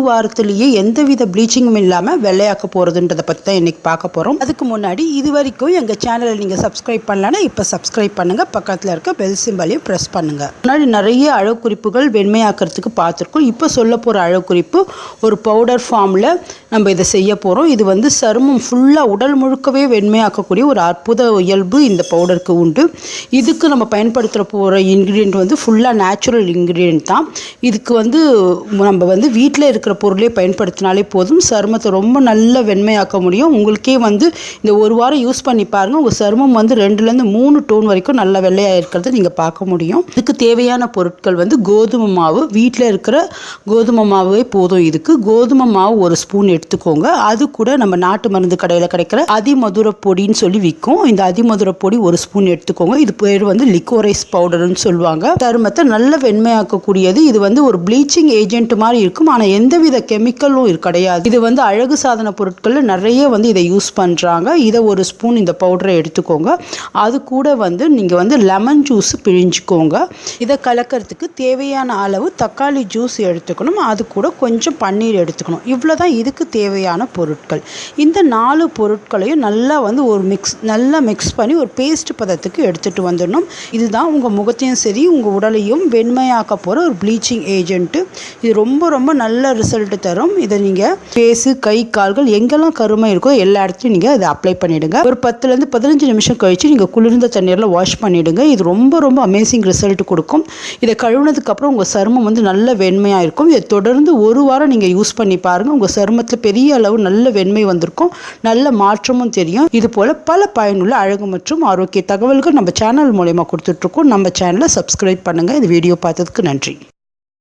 வாரத்திலேயே எந்தவித ப்ளீச்சிங்கும் இல்லாமல் வெள்ளையாக்க போகிறதுன்றதை பற்றி தான் இன்றைக்கி பார்க்க போகிறோம். அதுக்கு முன்னாடி இது வரைக்கும் எங்கள் சேனலை நீங்கள் சப்ஸ்கிரைப் பண்ணலன்னா இப்போ சப்ஸ்கிரைப் பண்ணுங்கள், பக்கத்தில் இருக்க பெல் சிம்பலையும் ப்ரெஸ் பண்ணுங்கள். முன்னாடி நிறைய அழகு குறிப்புகள் வெண்மையாக்கிறதுக்கு பார்த்துருக்கோம். இப்போ சொல்ல போகிற அழகு குறிப்பு ஒரு பவுடர் ஃபார்மில் நம்ம இதை செய்ய போகிறோம். இது வந்து சருமம் ஃபுல்லாக உடல் முழுக்கவே வெண்மையாக்கக்கூடிய ஒரு அற்புத இயல்பு இந்த பவுடருக்கு உண்டு. இதுக்கு நம்ம பயன்படுத்துகிற போகிற இன்க்ரீடியன்ட் வந்து ஃபுல்லாக நேச்சுரல் இன்க்ரீடியன்ட் தான். இதுக்கு வந்து நம்ம வந்து வீட்டில் இருக்கிற பொருளே பயன்படுத்தினாலே போதும், சருமத்தை ரொம்ப நல்ல வெண்மையாக்க முடியும். உங்களுக்கே வந்து இந்த ஒரு வாரம் யூஸ் பண்ணி பாருங்கள், உங்கள் சருமம் வந்து 2லேருந்து 3 டோன் வரைக்கும் நல்ல வெள்ளையாக இருக்கிறத நீங்கள் பார்க்க முடியும். இதுக்கு தேவையான பொருட்கள் வந்து கோதுமை மாவு, வீட்டில் இருக்கிற கோதுமை மாவே போதும். இதுக்கு கோதுமை மாவு 1 ஸ்பூன் எடுத்துக்கோங்க. அது கூட நம்ம நாட்டு மருந்து கடையில் கிடைக்கிற அதிமதுர பொடின்னு சொல்லி விற்கும். இந்த அதிமதுர பொடி 1 ஸ்பூன் எடுத்துக்கோங்க. இது பேர் வந்து லிக்வரைஸ் பவுடர்னு சொல்லுவாங்க. சருமத்தை நல்ல வெண்மையாக்கக்கூடியது. இது வந்து ஒரு ப்ளீச்சிங் ஏஜென்ட் மாதிரி இருக்கும், ஆனால் எந்தவித கெமிக்கலும் கிடையாது. இது வந்து அழகு சாதன பொருட்களில் நிறைய வந்து இதை யூஸ் பண்ணுறாங்க. இதை 1 ஸ்பூன் இந்த பவுடரை எடுத்துக்கோங்க. அது கூட வந்து நீங்கள் வந்து லெமன் ஜூஸ் பிழிஞ்சிக்கோங்க. இதை கலக்கிறதுக்கு தேவையான அளவு தக்காளி ஜூஸ் எடுத்துக்கணும். அது கூட கொஞ்சம் பன்னீர் எடுத்துக்கணும். இவ்வளோ தான் இதுக்கு தேவையான பொருட்கள். இந்த 4 பொருட்களையும் நல்லா வந்து நல்லா மிக்ஸ் பண்ணி ஒரு பேஸ்ட் பதத்துக்கு எடுத்துகிட்டு வந்துடணும். இதுதான் உங்கள் முகத்தையும் சரி உங்கள் உடலையும் வெண்மையாக்க போகிற ஒரு ப்ளீச்சிங் ஏஜென்ட்டு. இது ரொம்ப ரொம்ப நல்ல ரிசல்ட் தரும். இதை நீங்கள் ஃபேஸு, கை, கால்கள் எங்கெல்லாம் கருமை இருக்கோ எல்லா இடத்துலையும் நீங்கள் இதை அப்ளை பண்ணிவிடுங்க. ஒரு 10லேருந்து 15 நிமிஷம் கழித்து நீங்கள் குளிர்ந்த தண்ணீரில் வாஷ் பண்ணிவிடுங்க. இது ரொம்ப ரொம்ப அமேசிங் ரிசல்ட் கொடுக்கும். இதை கழுவுனதுக்கப்புறம் உங்கள் சருமம் வந்து நல்ல வெண்மையாக இருக்கும். இதை தொடர்ந்து 1 வாரம் நீங்கள் யூஸ் பண்ணி பாருங்கள். உங்கள் சருமத்தில் பெரிய அளவு நல்ல வெண்மை வந்திருக்கும், நல்ல மாற்றமும் தெரியும். இது போல் பல பயனுள்ள அழகு மற்றும் ஆரோக்கிய தகவல்கள் நம்ம சேனல் மூலமா கொடுத்துட்ருக்கோம். நம்ம சேனலை சப்ஸ்கிரைப் பண்ணுங்கள். இந்த வீடியோ பார்த்ததுக்கு நன்றி.